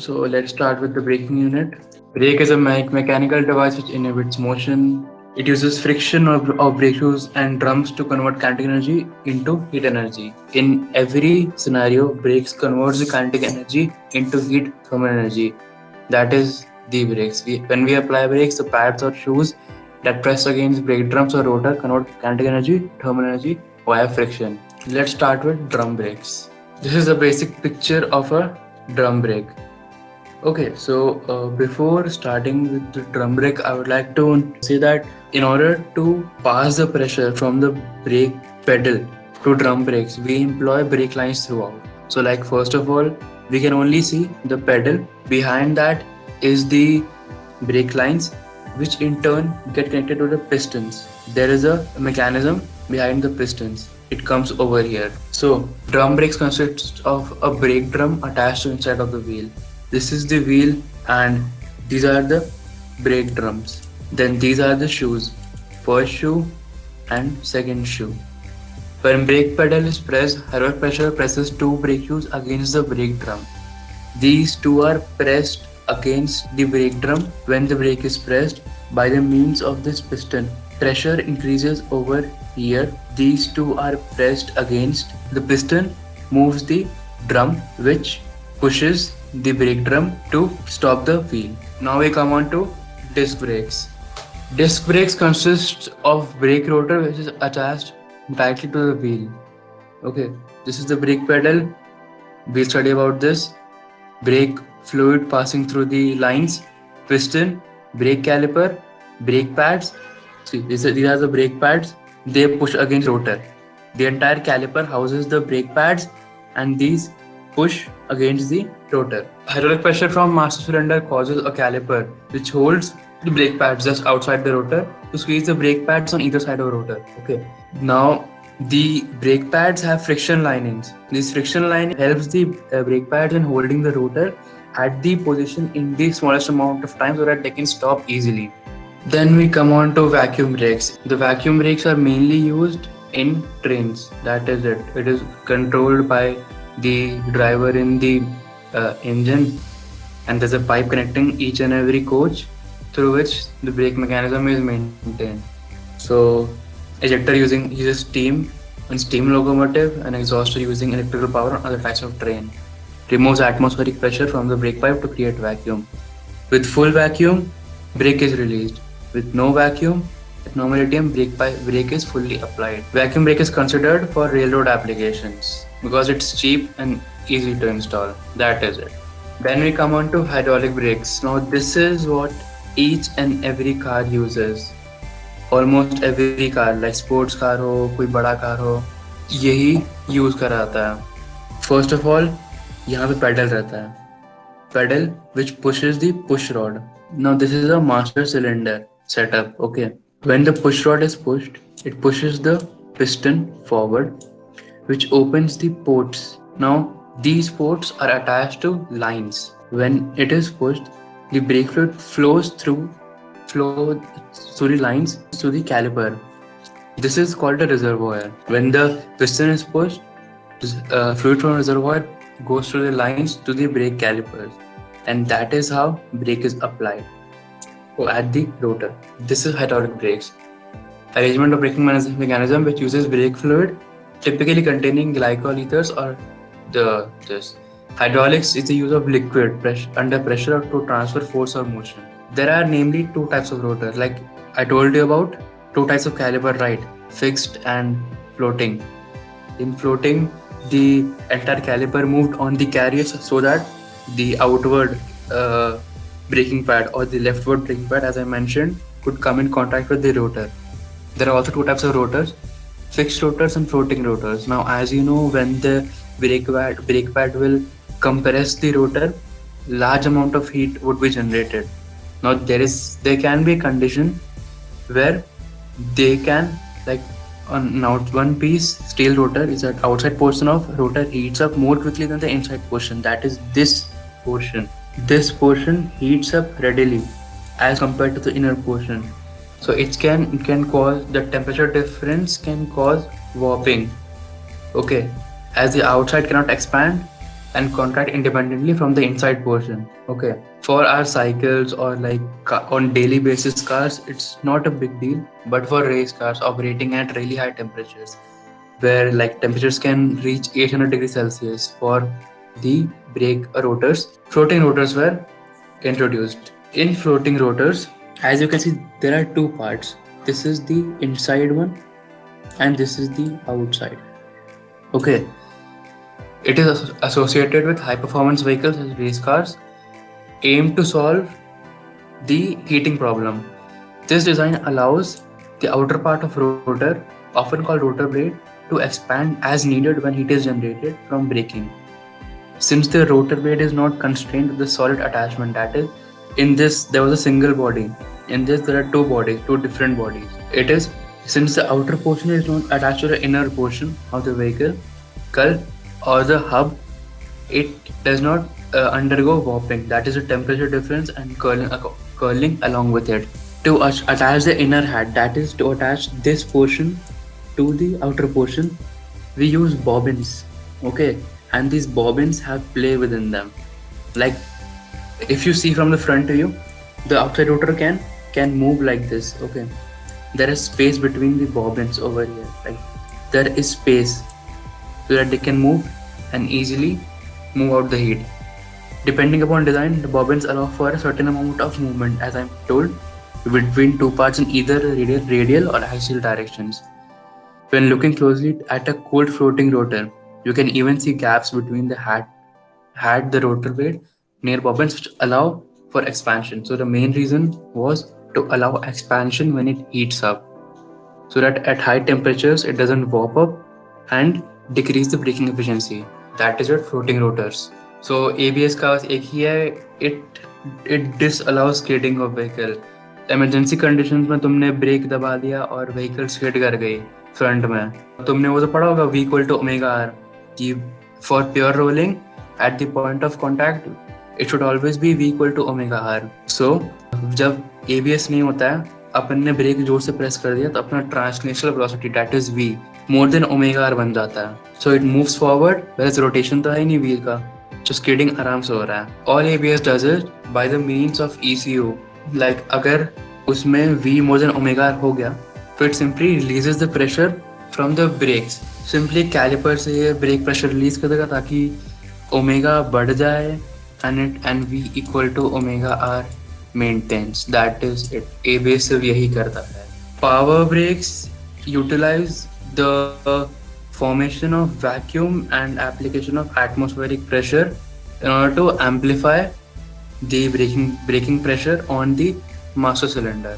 So let's start with the braking unit. Brake is a mechanical device which inhibits motion. It uses friction of brake shoes and drums to convert kinetic energy into heat energy. In every scenario, brakes converts the kinetic energy into heat thermal energy. That is the brakes. When we apply brakes, the pads or shoes that press against brake drums or rotor convert kinetic energy, thermal energy via friction. Let's start with drum brakes. This is a basic picture of a drum brake. Okay, so before starting with the drum brake, I would like to say that in order to pass the pressure from the brake pedal to drum brakes, we employ brake lines throughout. So, like first of all, we can only see the pedal. Behind that is the brake lines, which in turn get connected to the pistons. There is a mechanism behind the pistons. It comes over here. So, drum brakes consist of a brake drum attached to inside of the wheel. This is the wheel and these are the brake drums. Then these are the shoes, first shoe and second shoe. When brake pedal is pressed, hydraulic pressure presses two brake shoes against the brake drum. These two are pressed against the brake drum when the brake is pressed by the means of this piston. Pressure increases over here. These two are pressed against the piston, moves the drum, which pushes the brake drum to stop the wheel. Now we come on to disc brakes. Disc brakes consist of brake rotor which is attached directly to the wheel. Okay, this is the brake pedal. We'll study about this. Brake fluid passing through the lines, piston, brake caliper, brake pads. See, these are the brake pads. They push against rotor. The entire caliper houses the brake pads and these push against the rotor. Hydraulic pressure from master cylinder causes a caliper which holds the brake pads just outside the rotor to squeeze the brake pads on either side of the rotor. Okay. Now the brake pads have friction linings. This friction line helps the brake pads in holding the rotor at the position in the smallest amount of time so that they can stop easily. Then we come on to vacuum brakes. The vacuum brakes are mainly used in trains. That is it. It is controlled by the driver in the engine, and there's a pipe connecting each and every coach through which the brake mechanism is maintained. So ejector uses steam on steam locomotive and exhauster using electrical power on other types of train. Removes atmospheric pressure from the brake pipe to create vacuum. With full vacuum, brake is released. With no vacuum, at normal ATM, brake is fully applied. Vacuum brake is considered for railroad applications because it's cheap and easy to install. That is it. Then we come on to hydraulic brakes. Now this is what each and every car uses. Almost every car, like sports car हो, कोई बड़ा car हो, यही use कराता है. First of all, यहाँ पे pedal रहता है. Pedal which pushes the push rod. Now this is a master cylinder setup. Okay. When the push rod is pushed, it pushes the piston forward, which opens the ports. Now these ports are attached to lines. When it is pushed, the brake fluid flows through the lines to the caliper. This is called a reservoir. When the piston is pushed, fluid from reservoir goes through the lines to the brake calipers, and that is how brake is applied at the rotor. This is hydraulic brakes. Arrangement of braking mechanism which uses brake fluid, typically containing glycol ethers or this. Hydraulics is the use of liquid under pressure to transfer force or motion. There are namely two types of rotors, like I told you about, two types of caliper, right? Fixed and floating. In floating, the entire caliper moved on the carriage so that the outward braking pad or the leftward braking pad, as I mentioned, could come in contact with the rotor. There are also two types of rotors, fixed rotors and floating rotors. Now, as you know, when the brake pad will compress the rotor, large amount of heat would be generated. Now there can be a condition where they can, like on one piece steel rotor is that outside portion of rotor heats up more quickly than the inside portion. That is this portion. This portion heats up readily as compared to the inner portion. So it can cause, the temperature difference can cause warping. Okay, as the outside cannot expand, and contract independently from the inside portion. Okay. For our cycles or like on daily basis cars, it's not a big deal. But for race cars operating at really high temperatures, where like temperatures can reach 800 degrees Celsius for the brake rotors, floating rotors were introduced. In floating rotors, as you can see, there are two parts. This is the inside one and this is the outside. Okay. It is associated with high performance vehicles as race cars, aimed to solve the heating problem. This design allows the outer part of rotor, often called rotor blade, to expand as needed when heat is generated from braking. Since the rotor blade is not constrained with the solid attachment, that is, in this there was a single body. In this there are two bodies, two different bodies. It is since the outer portion is not attached to the inner portion of the vehicle, hull or the hub, it does not undergo warping. That is a temperature difference and curling along with it. To attach the inner hat, that is to attach this portion to the outer portion, we use bobbins. Okay, and these bobbins have play within them. Like if you see from the front view, the outside rotor can move like this. Okay, there is space between the bobbins over here. Like there is space so that they can move and easily move out the heat. Depending upon design, the bobbins allow for a certain amount of movement, as I'm told, between two parts in either radial or axial directions. When looking closely at a cooled floating rotor, you can even see gaps between the the rotor blade near bobbins, which allow for expansion. So the main reason was to allow expansion when it heats up, so that at high temperatures it doesn't warp up and decrease the braking efficiency. That is what floating rotors. So ABS का बस एक ही है, it disallows skidding of vehicle. Emergency conditions में तुमने break दबा दिया और vehicle skid कर गई फ्रंट में, तुमने वो तो पढ़ा होगा V equal to omega R कि for pure rolling at the point of contact it should always be V equal to omega R. So जब ABS नहीं होता है, अपन ने ब्रेक जोर से प्रेस कर दिया तो अपना translational velocity that is V more than omega R बन जाता है. So it moves forward, where rotation तो है ही नहीं व्हील का, जो स्किडिंग आराम से हो रहा है. All ABS does it by the means of ECU. Like अगर उसमें V more than omega R हो गया तो it simply releases the pressure from the brakes. Simply caliper से ये ब्रेक प्रेशर रिलीज कर देगा ताकि ओमेगा बढ़ जाए and V equal to omega R maintains. That is it. ABS सिर्फ यही करता है. Power brakes utilize the formation of vacuum and application of atmospheric pressure in order to amplify the braking pressure on the master cylinder.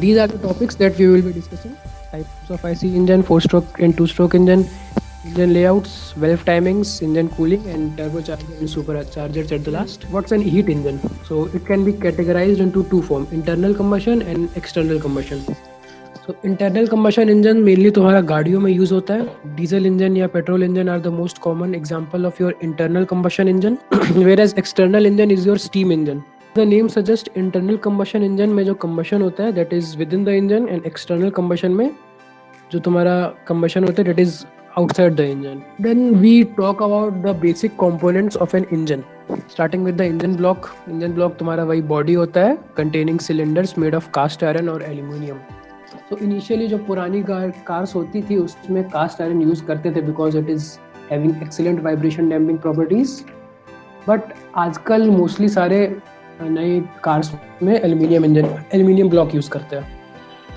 These are the topics that we will be discussing: types of IC engine, 4-stroke and 2-stroke engine layouts, valve timings, engine cooling, and turbocharger and superchargers at the last. What's an heat engine? So it can be categorized into two forms: internal combustion and external combustion. So internal combustion engine mainly तुम्हारा गाड़ियों में use होता है. Diesel engine या petrol engine are the most common example of your internal combustion engine, whereas external engine is your steam engine. The name suggests internal combustion engine में जो combustion होता है that is within the engine, and external combustion में जो तुम्हारा combustion होता है that is outside the engine. Then we talk about the basic components of an engine, starting with the engine block. Engine block तुम्हारा वही body होता है containing cylinders made of cast iron or aluminium. So initially जो पुरानी cars होती थी उसमें cast iron use करते थे because it is having excellent vibration damping properties. But आजकल mostly सारे नए cars में aluminium block use करते हैं.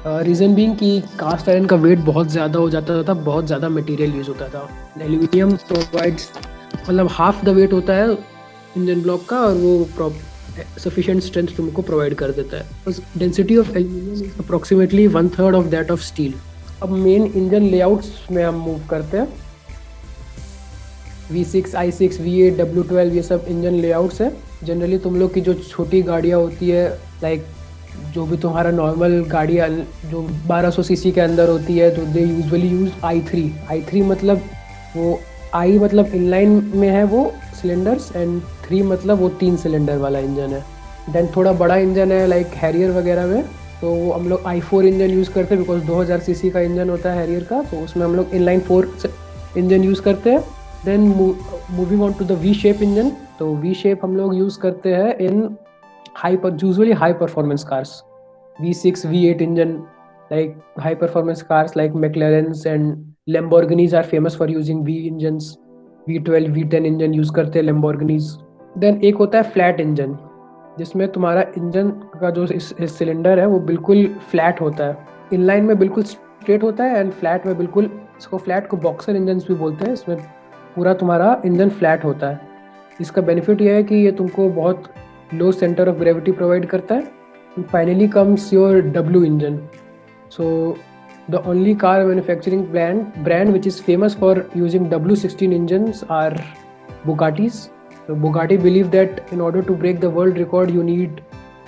रीज़न बीइंग कि कास्ट आयरन का वेट बहुत ज़्यादा हो जाता था, बहुत ज़्यादा मटेरियल यूज़ होता था. एल्यूमिनियम प्रोवाइड्स मतलब हाफ द वेट होता है इंजन ब्लॉक का और वो सफिशिएंट स्ट्रेंथ तुमको प्रोवाइड कर देता है. Density of aluminium is approximately 1/3 of that of steel. अब मेन इंजन लेआउट्स में हम मूव करते हैं. V6, I6, V8, W12 ये सब इंजन लेआउट्स है. जनरली तुम लोग की जो छोटी गाड़ियाँ होती है लाइक जो भी तुम्हारा नॉर्मल गाड़ी जो 1200 सीसी के अंदर होती है तो दे यूजुअली यूज I3 मतलब वो I मतलब इनलाइन में है वो सिलेंडर्स एंड 3 मतलब वो 3 सिलेंडर वाला इंजन है. देन थोड़ा बड़ा इंजन है लाइक हैरियर वगैरह में तो हम लोग I4 इंजन यूज़ करते हैं बिकॉज 2000 सीसी का इंजन होता है हैरियर का, तो उसमें हम लोग इनलाइन 4 इंजन यूज़ करते हैं। Then moving on to the V shape engine, तो वी शेप हम लोग यूज़ करते हैं in usually high performance cars, V6 V8 engine, like high performance cars like McLarens and Lamborghinis are famous for using V engines, V12 V10 engine use करते हैं Lamborghinis। Then एक होता है flat engine, जिसमें तुम्हारा engine का जो cylinder है वो बिल्कुल फ्लैट होता है, इनलाइन में बिल्कुल स्ट्रेट होता है, एंड फ्लैट में बिल्कुल, इसको फ्लैट को बॉक्सर इंजन भी बोलते हैं। इसमें पूरा तुम्हारा इंजन फ्लैट होता है। इसका बेनिफिट ये है कि ये तुमको बहुत लो सेंटर ऑफ ग्रेविटी प्रोवाइड करता है। Finally comes your W engine. So the only car manufacturing brand which is famous for using W16 engines are Bugattis. So Bugatti believe that in order to break the world record you need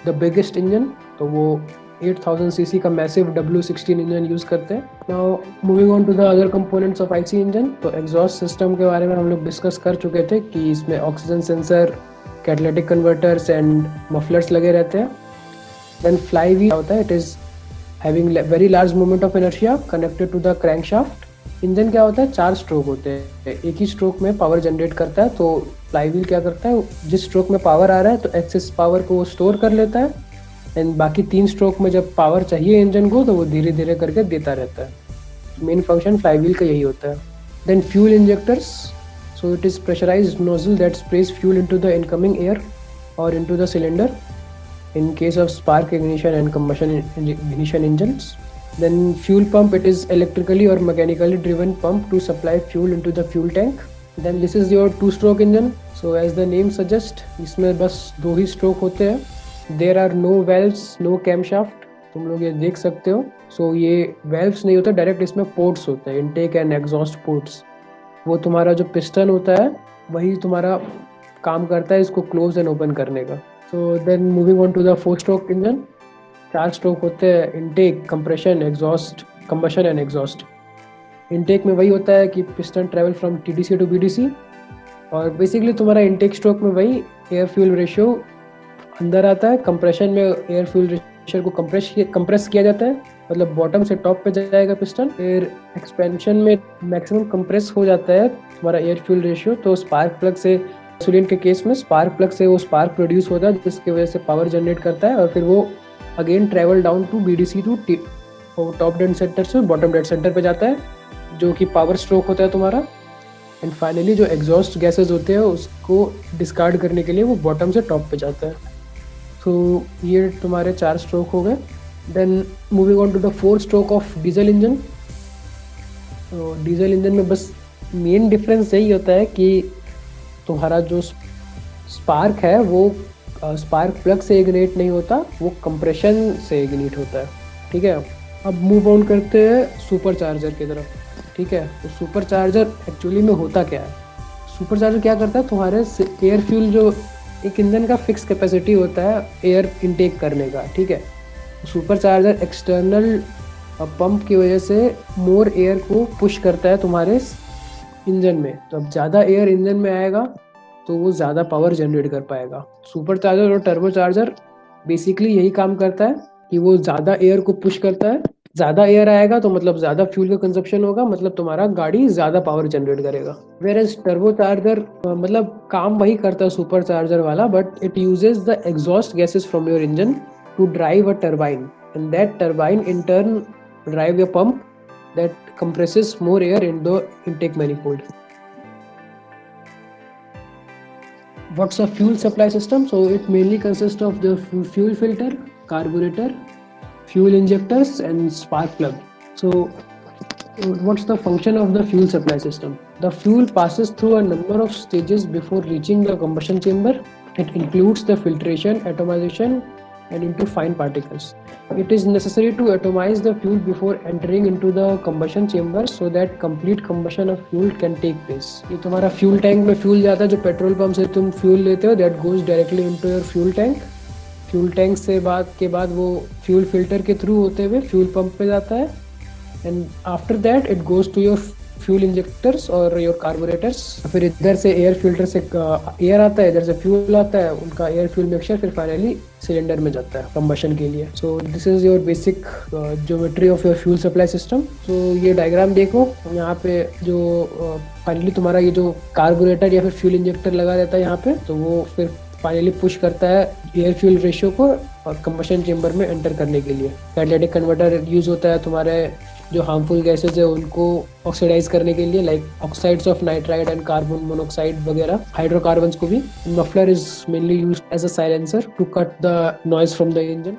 the biggest engine. तो वो 8000 cc का massive W16 engine use करते हैं। Now moving on to the other components of IC engine, तो exhaust system के बारे में हम लोग डिस्कस कर चुके थे कि इसमें oxygen sensor, catalytic converters and mufflers लगे रहते हैं। Then flywheel होता है, it is having very large moment of inertia connected to the crankshaft। Engine क्या होता है, 4 स्ट्रोक होते हैं, एक ही स्ट्रोक में पावर जनरेट करता है। तो फ्लाईव्हील क्या करता है, जिस स्ट्रोक में पावर आ रहा है तो एक्सेस पावर को वो स्टोर कर लेता है, एंड बाकी 3 स्ट्रोक में जब पावर चाहिए इंजन को तो वो धीरे धीरे करके देता रहता है। मेन फंक्शन फ्लाईव्हील का यही होता है। Then fuel injectors, so it is pressurised nozzle that sprays fuel into the incoming air और into the cylinder in case of spark ignition and combustion ignition engines. Then fuel pump, it is electrically or mechanically driven pump to supply fuel into the fuel tank. Then this is your 2-stroke engine. So as the name suggests, इसमें बस 2 ही stroke होते हैं। There are no valves, no camshaft, तुम लोग ये देख सकते हो। So ये valves नहीं होता, डायरेक्ट इसमें ports होते हैं, intake and exhaust ports। वो तुम्हारा जो पिस्टन होता है वही तुम्हारा काम करता है इसको क्लोज एंड ओपन करने का। So then moving on to the 4-stroke engine, 4 stroke होते हैं, intake, compression, exhaust, combustion and exhaust. Intake में वही होता है कि piston travel from TDC to BDC, और बेसिकली तुम्हारा इनटेक स्ट्रोक में वही एयर फ्यूल रेशियो अंदर आता है। कंप्रेशन में एयर फ्यूल रेशियो को कंप्रेस किया जाता है, मतलब बॉटम से टॉप पे जाएगा पिस्टन। फिर एक्सपेंशन में मैक्सिमम कंप्रेस हो जाता है तुम्हारा एयर फ्यूल रेशियो, तो स्पार्क प्लग से, गैसोलीन के केस में स्पार्क प्लग से वो स्पार्क प्रोड्यूस होता है जिसकी वजह से पावर जनरेट करता है, और फिर वो again travel down to BDC to top dead centre से बॉटम डेड सेंटर पे जाता है, जो कि पावर स्ट्रोक होता है तुम्हारा। एंड फाइनली जो एग्जॉस्ट गैसेज होते हैं उसको डिस्कार्ड करने के लिए वो बॉटम से टॉप पे जाता है। तो ये तुम्हारे 4 स्ट्रोक हो गए। Then moving on to the 4 stroke of diesel engine. तो डीजल इंजन में बस मेन डिफरेंस यही होता है कि तुम्हारा जो स्पार्क है वो स्पार्क प्लग से इग्नाइट नहीं होता, वो कंप्रेशन से इग्नाइट होता है। ठीक है, अब मूव ऑन करते हैं सुपर चार्जर की तरफ। ठीक है, तो सुपर चार्जर एक्चुअली में होता क्या है? सुपर चार्जर क्या करता है, तुम्हारे एयर फ्यूल, जो एक इंजन का फिक्स कैपेसिटी होता है एयर इनटेक करने का, ठीक है, सुपर चार्जर एक्सटर्नल पंप की वजह से मोर एयर को पुश करता है तुम्हारे इंजन में। तो अब ज़्यादा एयर इंजन में आएगा तो वो ज़्यादा पावर जनरेट कर पाएगा। सुपर चार्जर और टर्बो चार्जर बेसिकली यही काम करता है कि वो ज़्यादा एयर को पुश करता है। ज़्यादा एयर आएगा तो मतलब ज़्यादा फ्यूल का कंजप्शन होगा, मतलब तुम्हारा गाड़ी ज़्यादा पावर जनरेट करेगा। वेयरएज टर्बो चार्जर मतलब काम वही करता है सुपर चार्जर वाला, but it uses the exhaust gases from your engine to drive a turbine, and that turbine in turn drive a pump that compresses more air in the intake manifold. What's a fuel supply system? So it mainly consists of the fuel filter, carburetor, fuel injectors and spark plug. So what's the function of the fuel supply system? The fuel passes through a number of stages before reaching the combustion chamber. It includes the filtration, atomization and into fine particles. It is necessary to atomize the fuel before entering into the combustion chamber so that complete combustion of fuel can take place. ये तुम्हारा fuel tank में fuel जाता है, जो petrol pump से तुम fuel लेते हो, that goes directly into your fuel tank. Fuel tank से बाद वो फ्यूल फिल्टर के थ्रू होते हुए फ्यूल पंप पे जाता है, and after that it goes to your fuel injectors और योर कार्बोरेटर्स। फिर इधर से एयर फिल्टर से एयर आता है, इधर से फ्यूल आता है, उनका एयर फ्यूल मिक्सचर फिर फाइनली सिलेंडर में जाता है कंबशन के लिए। So this is your basic geometry of your fuel supply system. सो ये डायग्राम देखो, यहाँ पे जो फाइनली तुम्हारा ये जो कार्बोरेटर या फिर फ्यूल इंजेक्टर लगा रहता है यहाँ पे, तो वो फिर फाइनली पुश करता है एयर फ्यूल रेशियो को और कंबशन चेंबर में एंटर करने के लिए। कैटालिटिक कन्वर्टर यूज होता है तुम्हारे जो हार्मफुल गैसेज है उनको ऑक्सीडाइज करने के लिए, like oxides of nitride and carbon monoxide वगैरह, हाइड्रोकार्बन्स को भी। Muffler is mainly used as a silencer to cut the noise from the engine.